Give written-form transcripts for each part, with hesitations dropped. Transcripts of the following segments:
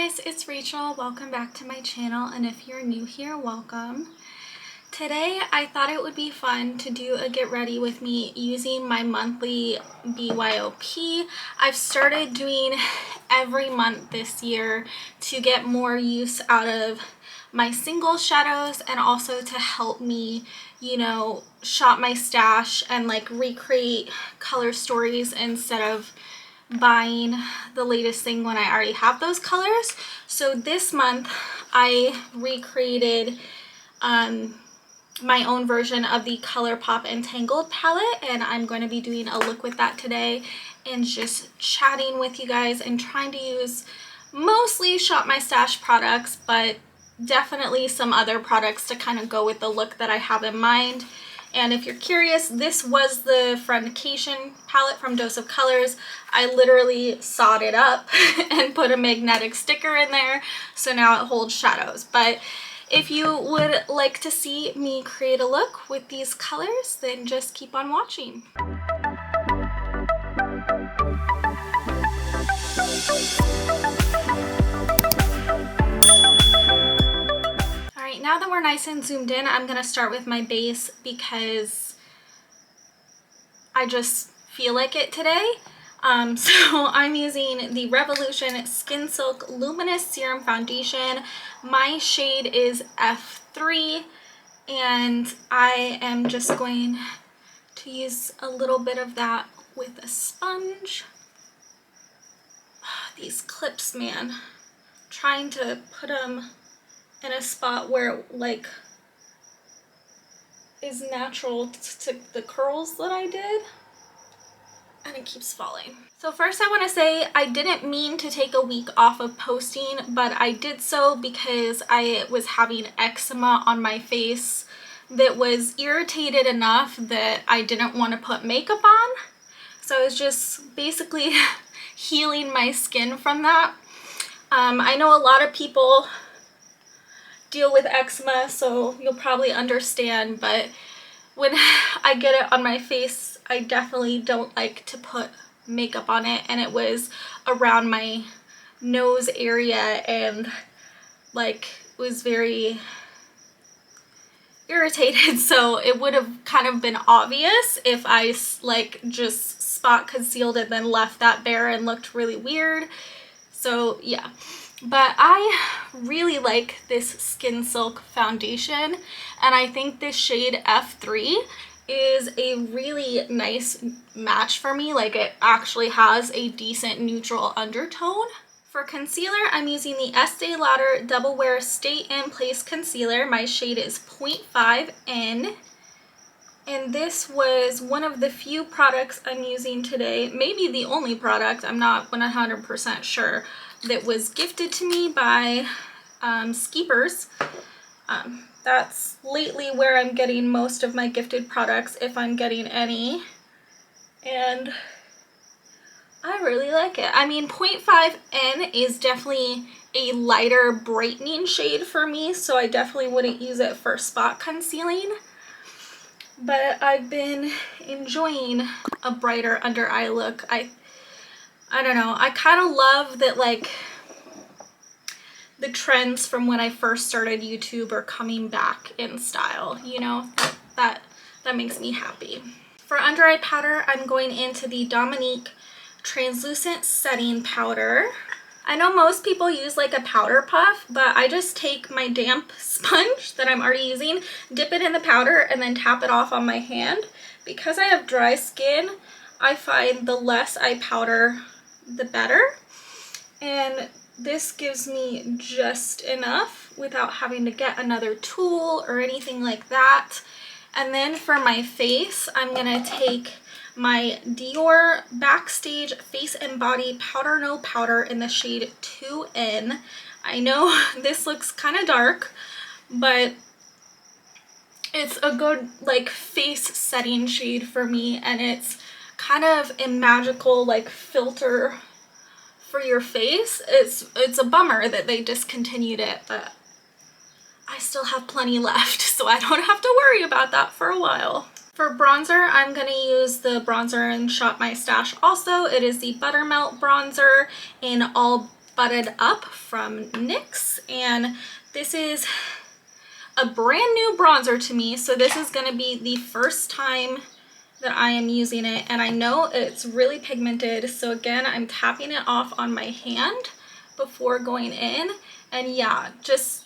guys, it's Rachel. Welcome back to my channel, and if you're new here, welcome. Today I thought it would be fun to do a get ready with me using my monthly BYOP. I've started doing every month this year to get more use out of my single shadows and also to help me, shop my stash and like recreate color stories instead of buying the latest thing when I already have those colors. So this month I recreated my own version of the ColourPop Entangled palette, and I'm going to be doing a look with that today and just chatting with you guys and trying to use mostly Shop My Stash products, but definitely some other products to kind of go with the look that I have in mind. And if you're curious, this was the Friendication palette from Dose of Colors. I literally sawed it up and put a magnetic sticker in there, so now it holds shadows. But if you would like to see me create a look with these colors, then just keep on watching. Now that we're nice and zoomed in, I'm going to start with my base because I just feel like it today. So I'm using the Revolution Skin Silk Luminous Serum Foundation. My shade is F3, and I am just going to use a little bit of that with a sponge. These clips, man. Trying to put them in a spot where it like is natural to the curls that I did, and it keeps falling. So first I want to say I didn't mean to take a week off of posting, but I did so because I was having eczema on my face that was irritated enough that I didn't want to put makeup on. So I was just basically healing my skin from that. I know a lot of people deal with eczema, so you'll probably understand, but when I get it on my face, I definitely don't like to put makeup on it, and it was around my nose area and like was very irritated, so it would have kind of been obvious if I like just spot concealed it, then left that bare and looked really weird. So yeah. But I really like this Skin Silk foundation, and I think this shade F3 is a really nice match for me. Like, it actually has a decent neutral undertone. For concealer, I'm using the Estee Lauder Double Wear Stay in Place Concealer. My shade is 0.5N. And this was one of the few products I'm using today, maybe the only product, I'm not 100% sure, that was gifted to me by Skeepers. That's lately where I'm getting most of my gifted products, if I'm getting any. And I really like it. I mean, 0.5N is definitely a lighter brightening shade for me, so I definitely wouldn't use it for spot concealing. But I've been enjoying a brighter under eye look. I don't know, I kind of love that like the trends from when I first started YouTube are coming back in style, that makes me happy. For under eye powder, I'm going into the Dominique Translucent Setting Powder. I know most people use like a powder puff, but I just take my damp sponge that I'm already using, dip it in the powder, and then tap it off on my hand. Because I have dry skin, I find the less I powder, the better. And this gives me just enough without having to get another tool or anything like that. And then for my face, I'm gonna take my Dior Backstage Face and Body Powder No Powder in the shade 2N. I know this looks kind of dark, but it's a good like face setting shade for me, and it's kind of a magical like filter for your face. It's a bummer that they discontinued it, but I still have plenty left, so I don't have to worry about that for a while. For bronzer, I'm going to use the bronzer in Shop My Stash also. It is the Buttermelt bronzer in All Butted Up from NYX, and this is a brand new bronzer to me, so this is going to be the first time that I am using it, and I know it's really pigmented, so again, I'm tapping it off on my hand before going in, and yeah, just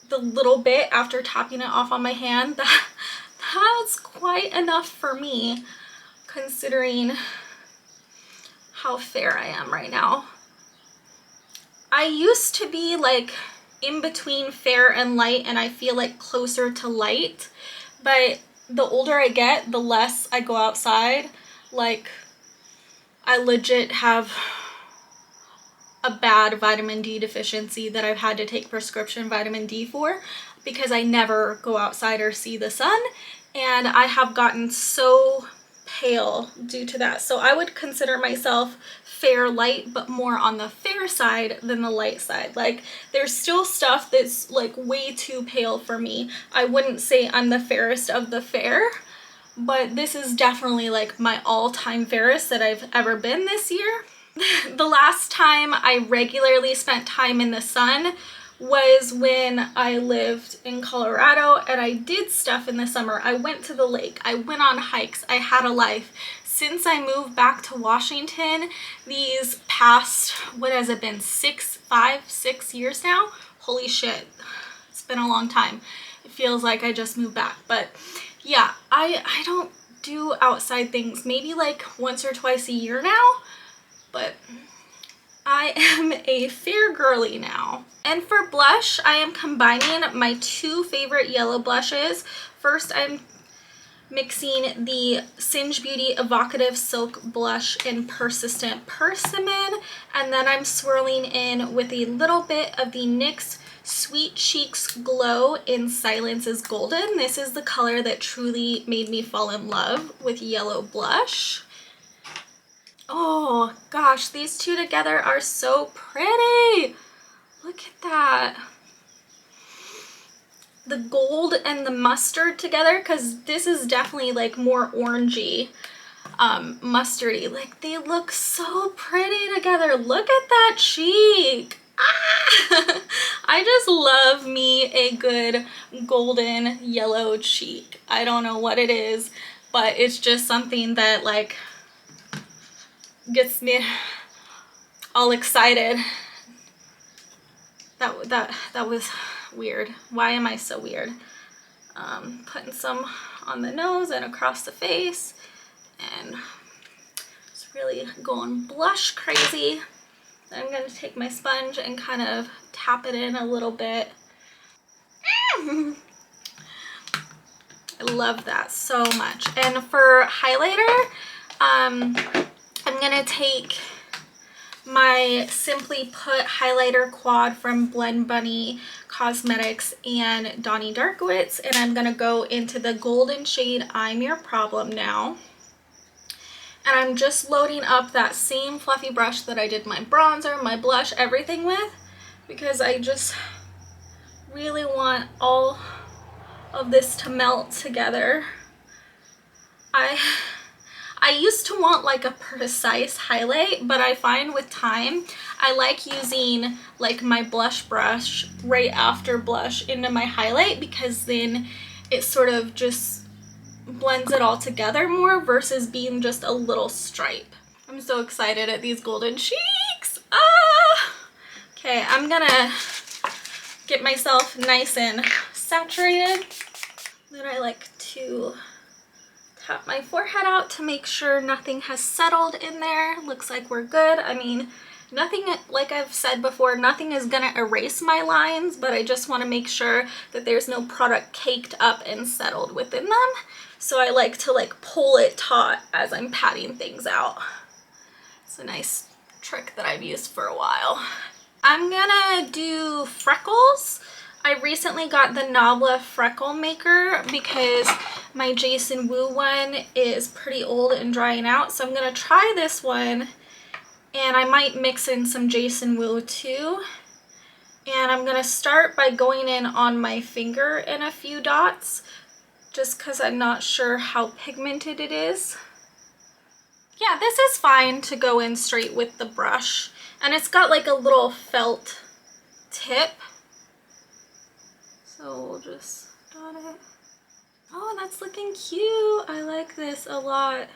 the little bit after tapping it off on my hand, that's quite enough for me, considering how fair I am right now. I used to be like in between fair and light, and I feel like closer to light, but the older I get, the less I go outside. Like, I legit have a bad vitamin D deficiency that I've had to take prescription vitamin D for because I never go outside or see the sun, and I have gotten so pale due to that. So I would consider myself fair light, but more on the fair side than the light side. Like, there's still stuff that's like way too pale for me. I wouldn't say I'm the fairest of the fair, but this is definitely like my all-time fairest that I've ever been this year. The last time I regularly spent time in the sun was when I lived in Colorado, and I did stuff in the summer. I went to the lake, I went on hikes, I had a life. Since I moved back to Washington, these past, what has it been, 6 years now? Holy shit, it's been a long time. It feels like I just moved back, but yeah, I don't do outside things, maybe like once or twice a year now, but I am a fair girly now. And for blush, I am combining my two favorite yellow blushes. First, I'm mixing the Singe Beauty Evocative Silk Blush in Persistent Persimmon, and then I'm swirling in with a little bit of the NYX Sweet Cheeks Glow in Silence is Golden. This is the color that truly made me fall in love with yellow blush. Oh gosh, these two together are so pretty. Look at that. The gold and the mustard together, because this is definitely like more orangey, mustardy. Like, they look so pretty together. Look at that cheek. Ah! I just love me a good golden yellow cheek. I don't know what it is, but it's just something that like gets me all excited. That was weird. Why am I so weird? Putting some on the nose and across the face, and it's really going blush crazy. Then I'm gonna take my sponge and kind of tap it in a little bit. I love that so much. And for highlighter, I'm gonna take my Simply Put highlighter quad from Blend Bunny Cosmetics and Donnie Darkowitz, and I'm gonna go into the golden shade I'm Your Problem now. And I'm just loading up that same fluffy brush that I did my bronzer, my blush, everything with, because I just really want all of this to melt together. I used to want like a precise highlight, but I find with time, I like using like my blush brush right after blush into my highlight, because then it sort of just blends it all together more versus being just a little stripe. I'm so excited at these golden cheeks. Ah! Okay, I'm gonna get myself nice and saturated. Then I like to tap my forehead out to make sure nothing has settled in there. Looks like we're good. I mean, nothing, like I've said before, nothing is gonna erase my lines, but I just want to make sure that there's no product caked up and settled within them. So I like to like pull it taut as I'm patting things out. It's a nice trick that I've used for a while. I'm gonna do freckles. I recently got the Nabla Freckle Maker because my Jason Wu one is pretty old and drying out. So I'm gonna try this one, and I might mix in some Jason Wu too. And I'm gonna start by going in on my finger in a few dots, just because I'm not sure how pigmented it is. Yeah, this is fine to go in straight with the brush. And it's got like a little felt tip. So we'll just dot it. Oh, that's looking cute. I like this a lot.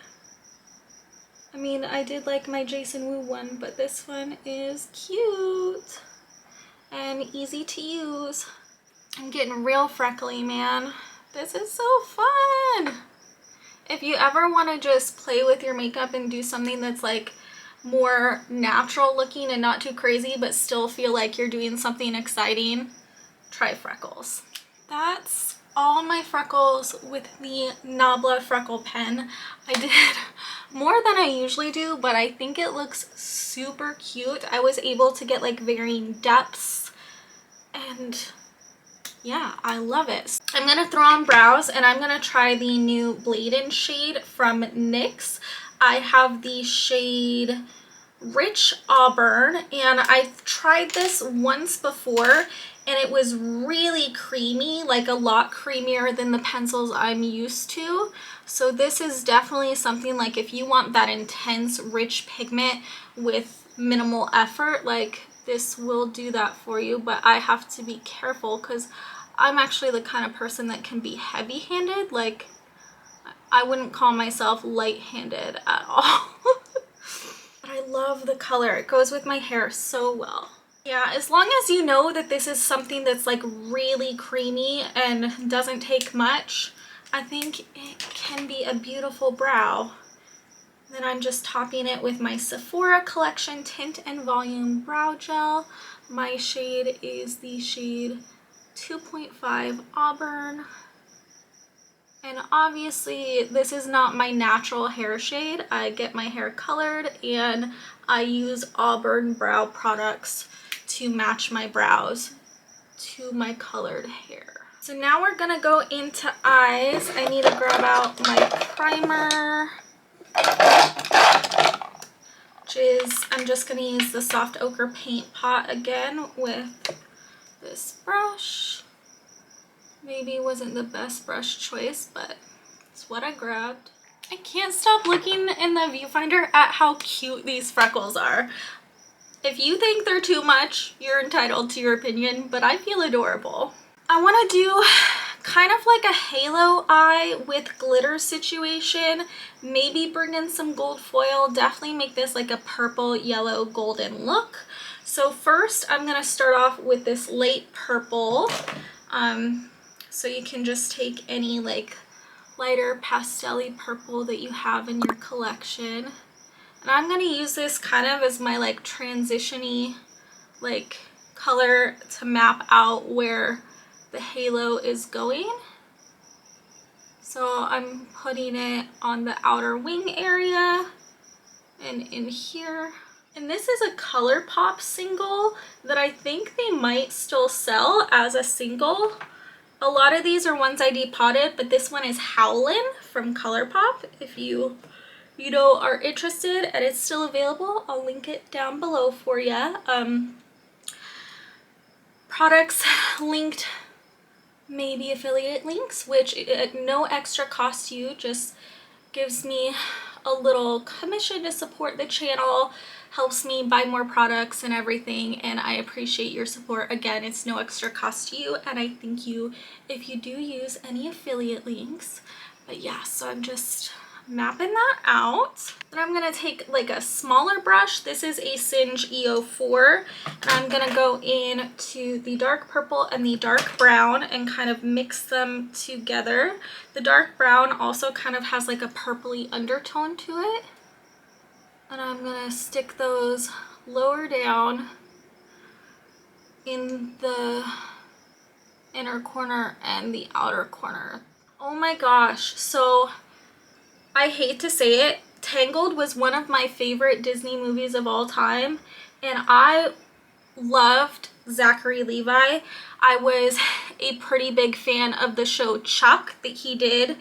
I mean, I did like my Jason Wu one, but this one is cute and easy to use. I'm getting real freckly, man. This is so fun. If you ever want to just play with your makeup and do something that's like more natural looking and not too crazy, but still feel like you're doing something exciting, try freckles. That's all my freckles with the Nabla freckle pen. I did more than I usually do, but I think it looks super cute. I was able to get like varying depths, and yeah, I love it. I'm gonna throw on brows, and I'm gonna try the new Bladen shade from NYX. I have the shade Rich Auburn, and I've tried this once before and it was really creamy, like a lot creamier than the pencils I'm used to. So this is definitely something like if you want that intense rich pigment with minimal effort, like this will do that for you. But I have to be careful because I'm actually the kind of person that can be heavy-handed. Like I wouldn't call myself light-handed at all. But I love the color. It goes with my hair so well. Yeah, as long as you know that this is something that's like really creamy and doesn't take much, I think it can be a beautiful brow. Then I'm just topping it with my Sephora Collection Tint and Volume Brow Gel. My shade is the shade 2.5 Auburn. And obviously this is not my natural hair shade. I get my hair colored and I use Auburn brow products to match my brows to my colored hair. So now we're gonna go into eyes. I need to grab out my primer, which is, I'm just gonna use the Soft Ochre Paint Pot again with this brush. Maybe wasn't the best brush choice, but it's what I grabbed. I can't stop looking in the viewfinder at how cute these freckles are. If you think they're too much, you're entitled to your opinion, but I feel adorable. I want to do kind of like a halo eye with glitter situation. Maybe bring in some gold foil. Definitely make this like a purple, yellow, golden look. So first, I'm going to start off with this light purple. So you can just take any like lighter pastel-y purple that you have in your collection. And I'm going to use this kind of as my like transition-y like color to map out where the halo is going. So I'm putting it on the outer wing area and in here. And this is a ColourPop single that I think they might still sell as a single. A lot of these are ones I depotted, but this one is Howlin' from ColourPop. If you know, are interested and it's still available, I'll link it down below for you. Products linked, maybe affiliate links, which at no extra cost to you, just gives me a little commission to support the channel, helps me buy more products and everything, and I appreciate your support. Again, it's no extra cost to you, and I thank you if you do use any affiliate links. But yeah, so I'm just mapping that out. Then I'm gonna take like a smaller brush. This is a Singe EO4, and I'm gonna go into the dark purple and the dark brown and kind of mix them together. The dark brown also kind of has like a purpley undertone to it. And I'm gonna stick those lower down in the inner corner and the outer corner. Oh my gosh, so I hate to say it, Tangled was one of my favorite Disney movies of all time, and I loved Zachary Levi. I was a pretty big fan of the show Chuck that he did,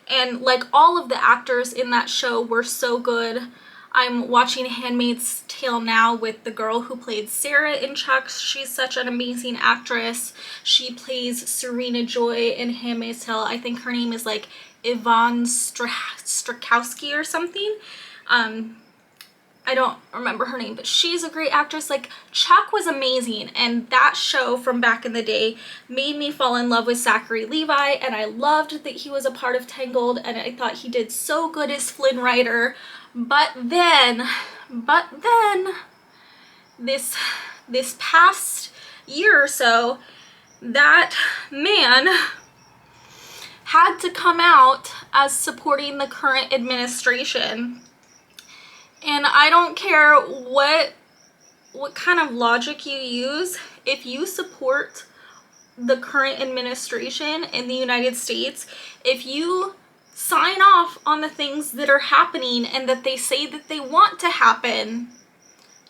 and like all of the actors in that show were so good. I'm watching Handmaid's Tale now with the girl who played Sarah in Chuck. She's such an amazing actress. She plays Serena Joy in Handmaid's Tale. I think her name is like Yvonne Strakowski or something. I don't remember her name, but she's a great actress. Like, Chuck was amazing, and that show from back in the day made me fall in love with Zachary Levi, and I loved that he was a part of Tangled, and I thought he did so good as Flynn Rider. But then this past year or so, that man had to come out as supporting the current administration. And I don't care what kind of logic you use, if you support the current administration in the United States, if you sign off on the things that are happening and that they say that they want to happen,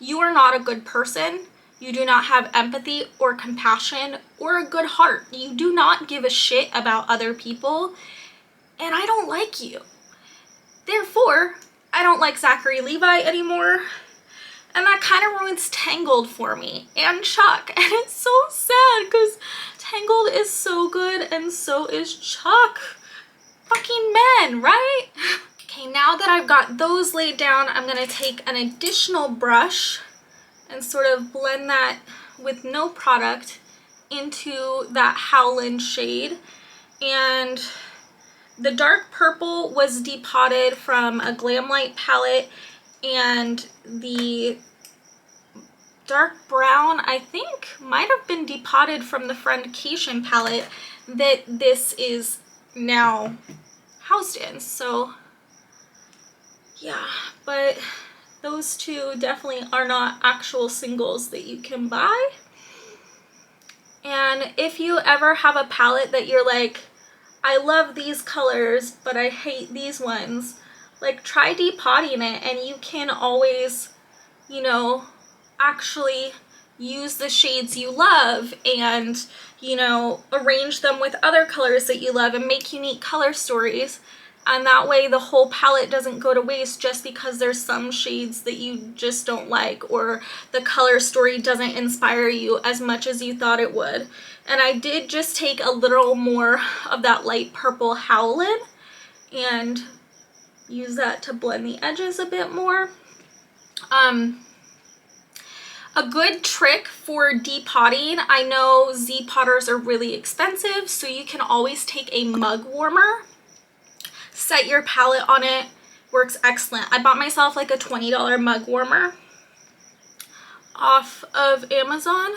you are not a good person. You do not have empathy or compassion or a good heart. You do not give a shit about other people, and I don't like you. Therefore, I don't like Zachary Levi anymore, and that kind of ruins Tangled for me, and Chuck, and it's so sad because Tangled is so good and so is Chuck. Fucking men, right? Okay, now that I've got those laid down, I'm gonna take an additional brush and sort of blend that with no product into that Howland shade. And the dark purple was depotted from a Glamlight palette, and the dark brown I think might have been depotted from the Friendcation palette that this is now housed in. So yeah, but those two definitely are not actual singles that you can buy. And if you ever have a palette that you're like, I love these colors, but I hate these ones, like, try depotting it, and you can always, you know, actually use the shades you love and, you know, arrange them with other colors that you love and make unique color stories. And that way the whole palette doesn't go to waste just because there's some shades that you just don't like, or the color story doesn't inspire you as much as you thought it would. And I did just take a little more of that light purple Howland and use that to blend the edges a bit more. A good trick for depotting, I know Z potters are really expensive, so you can always take a mug warmer, set your palette on it, works excellent. I bought myself like a $20 mug warmer off of Amazon.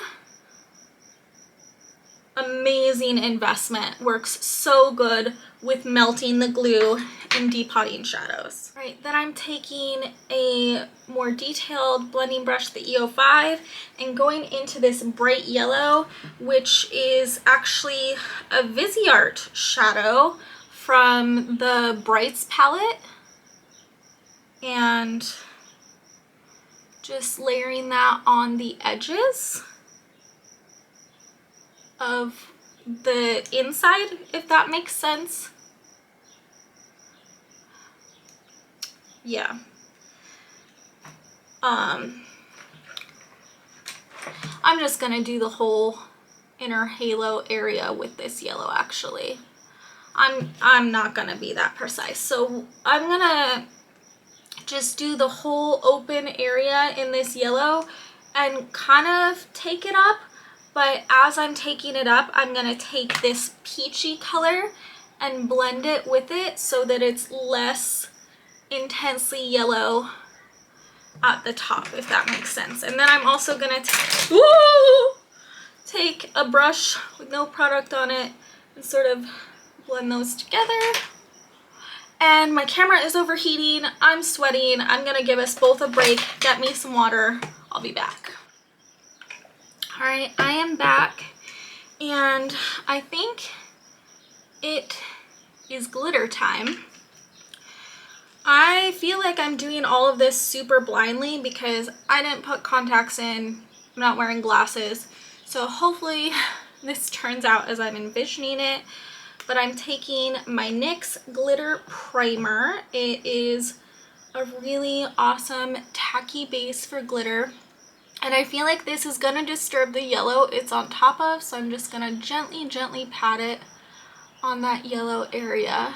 Amazing investment, works so good with melting the glue and depotting shadows. Right, then I'm taking a more detailed blending brush, the EO5, and going into this bright yellow, which is actually a Viseart shadow from the Brights palette, and just layering that on the edges of the inside, if that makes sense. Yeah. I'm just gonna do the whole inner halo area with this yellow, actually. I'm not gonna be that precise. So I'm gonna just do the whole open area in this yellow and kind of take it up. But as I'm taking it up, I'm gonna take this peachy color and blend it with it so that it's less intensely yellow at the top, if that makes sense. And then I'm also gonna take a brush with no product on it and sort of blend those together. And my camera is overheating, I'm sweating, I'm gonna give us both a break, get me some water, I'll be back. All right, I am back, and I think it is glitter time. I feel like I'm doing all of this super blindly because I didn't put contacts in, I'm not wearing glasses, so hopefully this turns out as I'm envisioning it. But I'm taking my NYX Glitter Primer. It is a really awesome tacky base for glitter. And I feel like this is gonna disturb the yellow it's on top of, so I'm just gonna gently pat it on that yellow area,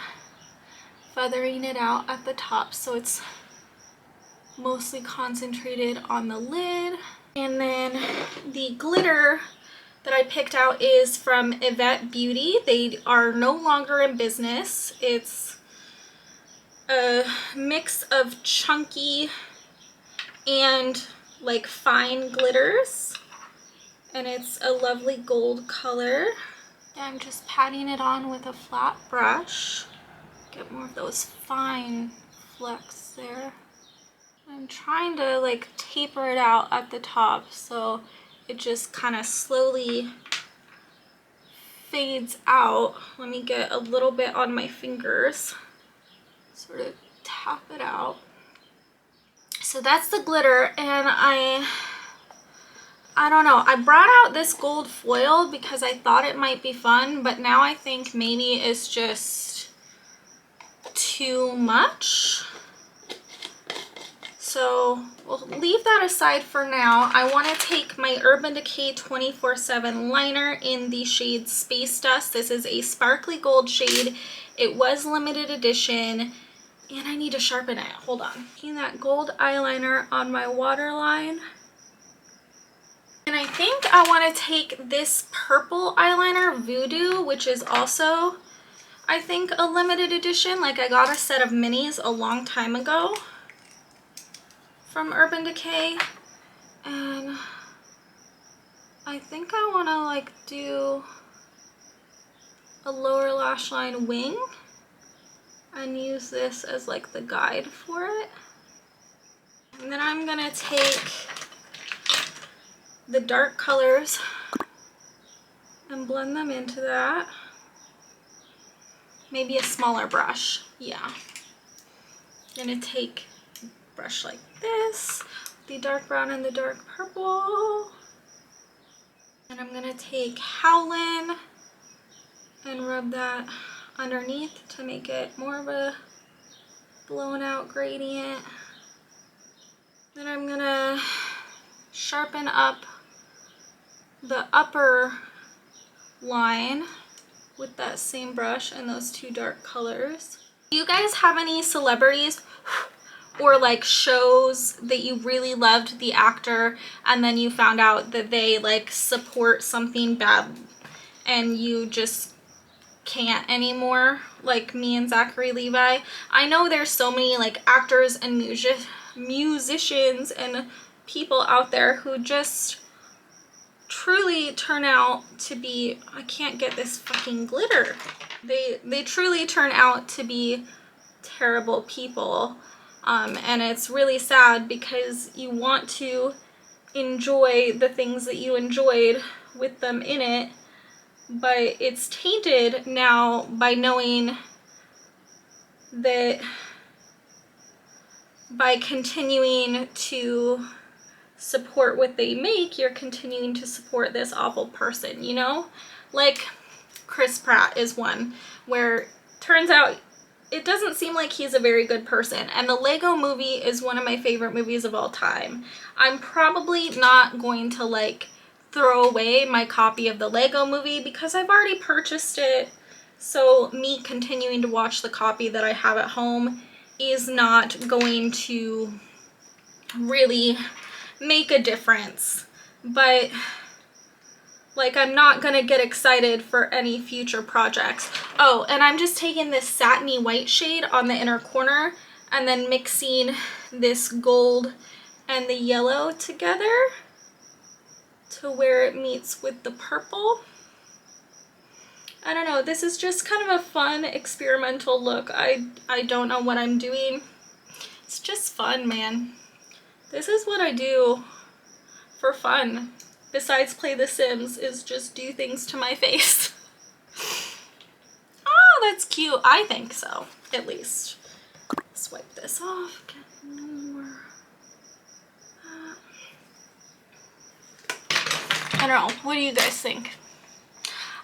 feathering it out at the top so it's mostly concentrated on the lid. And then the glitter that I picked out is from Yvette Beauty. They are no longer in business. It's a mix of chunky and like fine glitters, and it's a lovely gold color. I'm just patting it on with a flat brush. Get more of those fine flecks there. I'm trying to like taper it out at the top so it just kind of slowly fades out. Let me get a little bit on my fingers, sort of tap it out. So that's the glitter, and I don't know, I brought out this gold foil because I thought it might be fun, but now I think maybe it's just too much. So we'll leave that aside for now. I want to take my Urban Decay 24/7 liner in the shade Space Dust. This is a sparkly gold shade. It was limited edition, and I need to sharpen it. Hold on. Taking that gold eyeliner on my waterline. And I think I want to take this purple eyeliner, Voodoo, which is also, I think, a limited edition. Like, I got a set of minis a long time ago from Urban Decay, and I think I want to like do a lower lash line wing and use this as like the guide for it. And then I'm gonna take the dark colors and blend them into that. Maybe a smaller brush, yeah. I'm gonna take a brush like this, the dark brown and the dark purple. And I'm gonna take Howlin' and rub that underneath to make it more of a blown out gradient. Then I'm gonna sharpen up the upper line with that same brush and those two dark colors. Do you guys have any celebrities or like shows that you really loved the actor and then you found out that they like support something bad and you just can't anymore, like me and Zachary Levi? I know there's so many like actors and musicians and people out there who just truly turn out to be, I can't get this fucking glitter. They truly turn out to be terrible people. And it's really sad because you want to enjoy the things that you enjoyed with them in it, but it's tainted now by knowing that by continuing to support what they make, you're continuing to support this awful person, you know? Like Chris Pratt is one where turns out it doesn't seem like he's a very good person, and the Lego movie is one of my favorite movies of all time. I'm probably not going to like throw away my copy of the Lego movie because I've already purchased it, so me continuing to watch the copy that I have at home is not going to really make a difference. But like, I'm not gonna get excited for any future projects. Oh, and I'm just taking this satiny white shade on the inner corner and then mixing this gold and the yellow together to where it meets with the purple. I don't know, this is just kind of a fun experimental look. I don't know what I'm doing. It's just fun, man. This is what I do for fun, besides play The Sims, is just do things to my face. Oh, that's cute. I think so, at least. Let's wipe this off. Get more. I don't know. What do you guys think?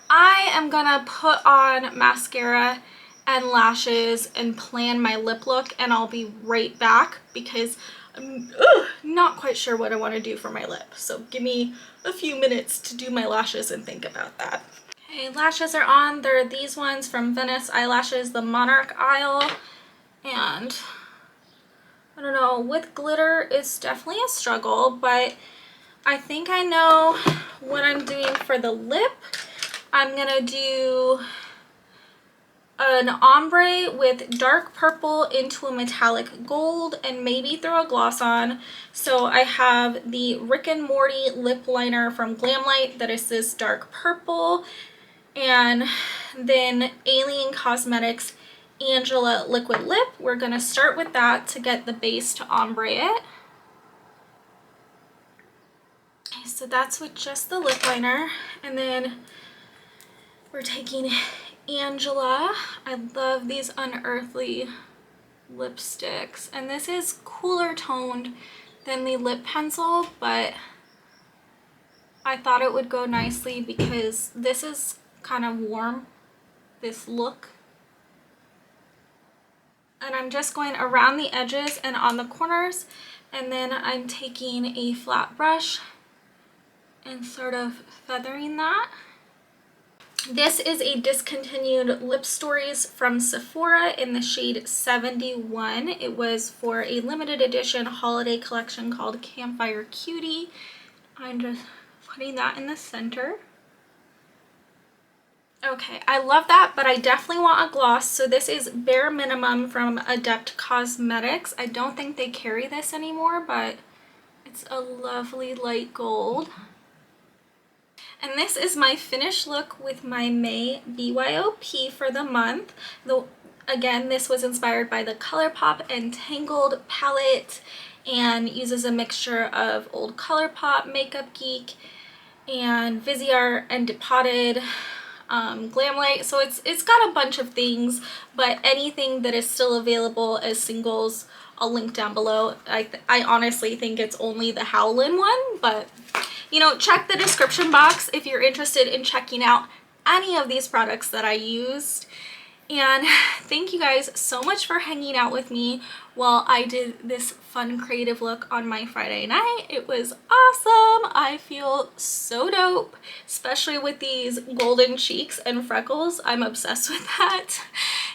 I am gonna put on mascara and lashes and plan my lip look, and I'll be right back because I'm not quite sure what I want to do for my lip. So give me a few minutes to do my lashes and think about that. Okay, lashes are on. They're these ones from Venice Eyelashes, the Monarch Isle. And I don't know, with glitter it's definitely a struggle, but I think I know what I'm doing for the lip. I'm gonna do an ombre with dark purple into a metallic gold and maybe throw a gloss on. So I have the Rick and Morty lip liner from Glamlight that is this dark purple, and then Alien Cosmetics Angela liquid lip. We're gonna start with that to get the base to ombre it. Okay, so that's with just the lip liner, and then we're taking Angela. I love these unearthly lipsticks, and this is cooler toned than the lip pencil, but I thought it would go nicely because this is kind of warm, this look. And I'm just going around the edges and on the corners, and then I'm taking a flat brush and sort of feathering that. This is a discontinued Lip Stories from Sephora in the shade 71. It was for a limited edition holiday collection called Campfire Cutie. I'm just putting that in the center. Okay, I love that, but I definitely want a gloss. So this is Bare Minimum from Adept Cosmetics. I don't think they carry this anymore, but it's a lovely light gold. And this is my finished look with my May BYOP for the month. Again, this was inspired by the ColourPop and Tangled palette and uses a mixture of old ColourPop, Makeup Geek, and Viseart and Depotted Glamlight. So it's got a bunch of things, but anything that is still available as singles, I'll link down below. I honestly think it's only the Howlin one, but you know, check the description box if you're interested in checking out any of these products that I used. And thank you guys so much for hanging out with me while I did this fun creative look on my Friday night. It was awesome. I feel so dope, especially with these golden cheeks and freckles. I'm obsessed with that.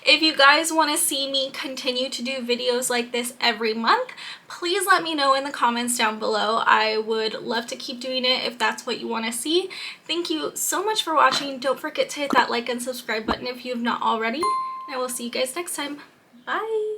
If you guys want to see me continue to do videos like this every month, please let me know in the comments down below. I would love to keep doing it if that's what you want to see. Thank you so much for watching. Don't forget to hit that like and subscribe button if you have not already. And I will see you guys next time. Bye!